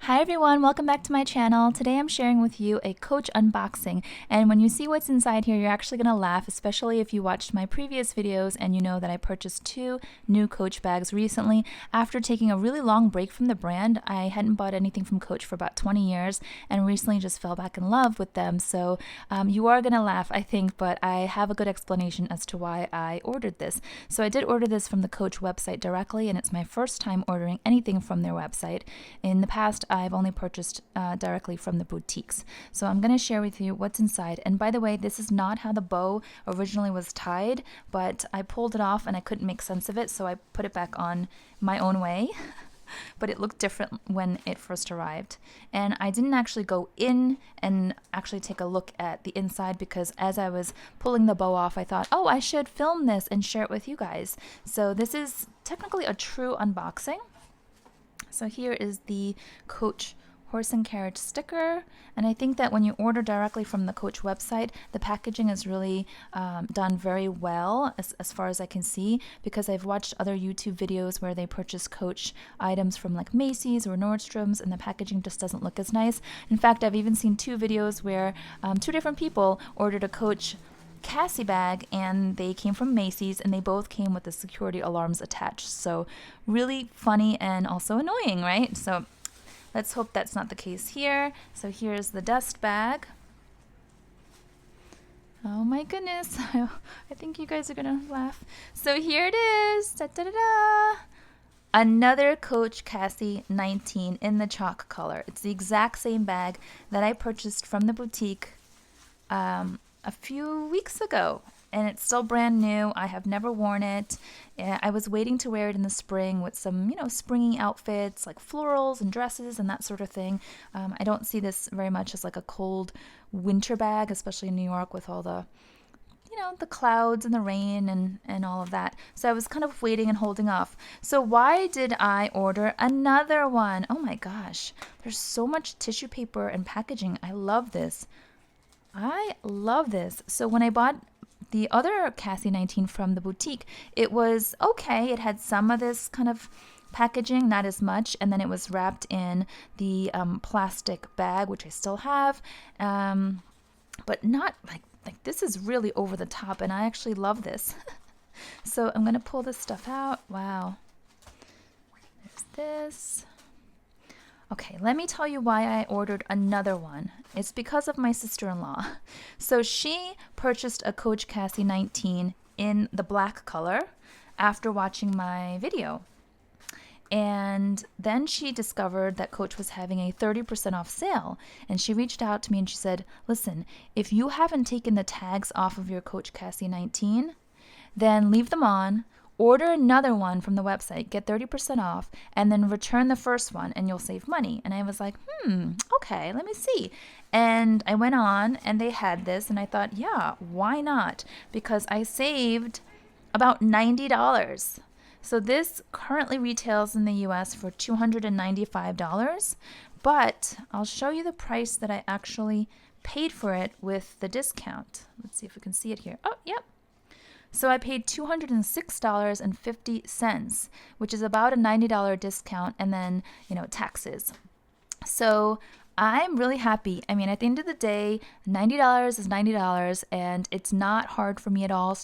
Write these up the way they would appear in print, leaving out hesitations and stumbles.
Hi everyone, welcome back to my channel. Today I'm sharing with you a Coach unboxing, and when you see what's inside here, you're actually going to laugh, especially if you watched my previous videos and you know that I purchased 2 new Coach bags recently after taking a really long break from the brand. I hadn't bought anything from Coach for about 20 years and recently just fell back in love with them. So you are going to laugh, I think, but I have a good explanation as to why I ordered this. So I did order this from the Coach website directly, and it's my first time ordering anything from their website. In the past, I've only purchased directly from the boutiques. So I'm going to share with you what's inside. And by the way, this is not how the bow originally was tied, but I pulled it off and I couldn't make sense of it, so I put it back on my own way. But it looked different when it first arrived. And I didn't actually go in and actually take a look at the inside because as I was pulling the bow off, I thought, oh, I should film this and share it with you guys. So this is technically a true unboxing. So here is the Coach horse and carriage sticker, and I think that when you order directly from the Coach website, the packaging is really done very well as far as I can see, because I've watched other YouTube videos where they purchase Coach items from like Macy's or Nordstrom's and the packaging just doesn't look as nice. In fact, I've even seen 2 videos where 2 different people ordered a Coach Cassie bag and they came from Macy's and they both came with the security alarms attached. So really funny and also annoying, right? So let's hope that's not the case here. So here's the dust bag. Oh my goodness, I think you guys are gonna laugh. So here it is, da, da, da, da. Another Coach Cassie 19 in the chalk color. It's the exact same bag that I purchased from the boutique a few weeks ago, and it's still brand new. I have never worn it. I was waiting to wear it in the spring with some, springy outfits like florals and dresses and that sort of thing. I don't see this very much as like a cold winter bag, especially in New York with all the, the clouds and the rain and all of that. So I was kind of waiting and holding off. So why did I order another one? Oh my gosh, there's so much tissue paper and packaging. I love this. So when I bought the other Cassie 19 from the boutique, it was okay. It had some of this kind of packaging, not as much, and then it was wrapped in the plastic bag, which I still have, but not like this is really over the top, and I actually love this. So I'm going to pull this stuff out. Wow. There's this. Okay, let me tell you why I ordered another one. It's because of my sister-in-law. So she purchased a Coach Cassie 19 in the black color after watching my video. And then she discovered that Coach was having a 30% off sale. And she reached out to me and she said, listen, if you haven't taken the tags off of your Coach Cassie 19, then leave them on. Order another one from the website, get 30% off, and then return the first one and you'll save money. And I was like, okay, let me see. And I went on and they had this and I thought, yeah, why not? Because I saved about $90. So this currently retails in the US for $295, but I'll show you the price that I actually paid for it with the discount. Let's see if we can see it here. Oh, yep. So I paid $206.50, which is about a $90 discount, and then, taxes. So I'm really happy. I mean, at the end of the day, $90 is $90, and it's not hard for me at all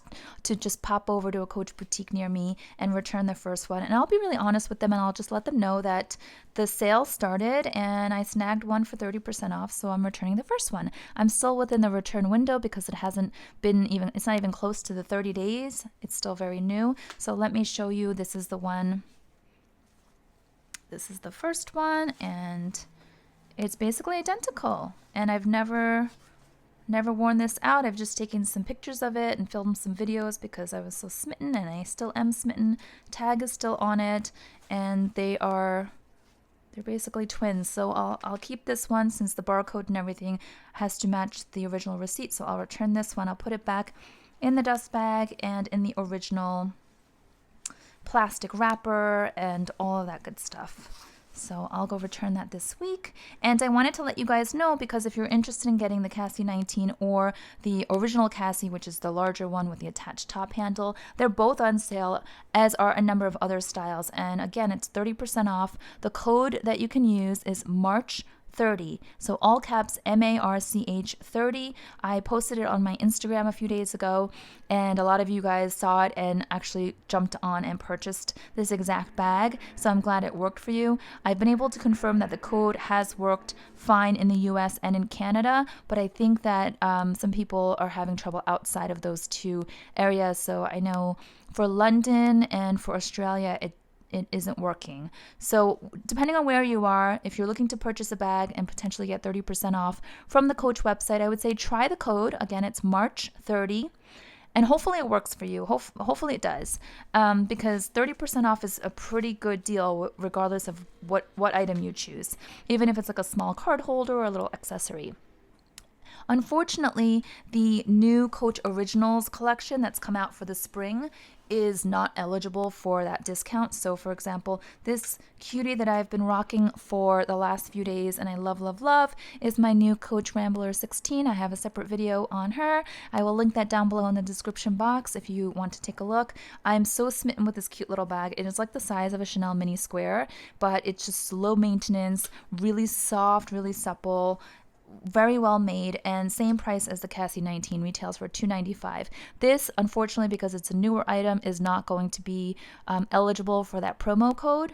to just pop over to a Coach boutique near me and return the first one. And I'll be really honest with them, and I'll just let them know that the sale started and I snagged one for 30% off, so I'm returning the first one. I'm still within the return window because it's not even close to the 30 days. It's still very new. So let me show you. This is the one. This is the first one, and it's basically identical, and I've never worn this out. I've just taken some pictures of it and filmed some videos because I was so smitten, and I still am smitten. Tag is still on it, and they're basically twins. So I'll keep this one since the barcode and everything has to match the original receipt. So I'll return this one. I'll put it back in the dust bag and in the original plastic wrapper and all of that good stuff. So I'll go return that this week. And I wanted to let you guys know, because if you're interested in getting the Cassie 19 or the original Cassie, which is the larger one with the attached top handle, they're both on sale, as are a number of other styles. And again, it's 30% off. The code that you can use is March 30. So all caps MARCH 30. I posted it on my Instagram a few days ago, and a lot of you guys saw it and actually jumped on and purchased this exact bag. So I'm glad it worked for you. I've been able to confirm that the code has worked fine in the US and in Canada, but I think that some people are having trouble outside of those two areas. So I know for London and for Australia, it isn't working. So depending on where you are, if you're looking to purchase a bag and potentially get 30% off from the Coach website, I would say try the code. Again, it's March 30. And hopefully it works for you. Hopefully it does, because 30% off is a pretty good deal regardless of what item you choose, even if it's like a small card holder or a little accessory. Unfortunately, the new Coach Originals collection that's come out for the spring is not eligible for that discount. So for example, this cutie that I've been rocking for the last few days and I love, love, love is my new Coach Rambler 16. I have a separate video on her. I will link that down below in the description box if you want to take a look. I'm so smitten with this cute little bag. It is like the size of a Chanel mini square, but it's just low maintenance, really soft, really supple, very well made, and same price as the Cassie 19, retails for $295. This, unfortunately, because it's a newer item, is not going to be eligible for that promo code.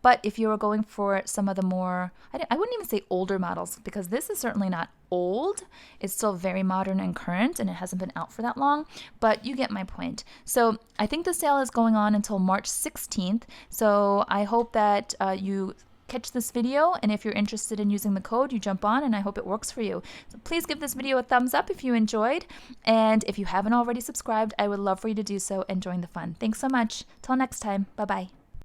But if you were going for some of the more, I wouldn't even say older models, because this is certainly not old. It's still very modern and current, and it hasn't been out for that long, but you get my point. So I think the sale is going on until March 16th. So I hope that you catch this video, and if you're interested in using the code, you jump on, and I hope it works for you. So please give this video a thumbs up if you enjoyed, and if you haven't already subscribed, I would love for you to do so and join the fun. Thanks so much. Till next time. Bye-bye.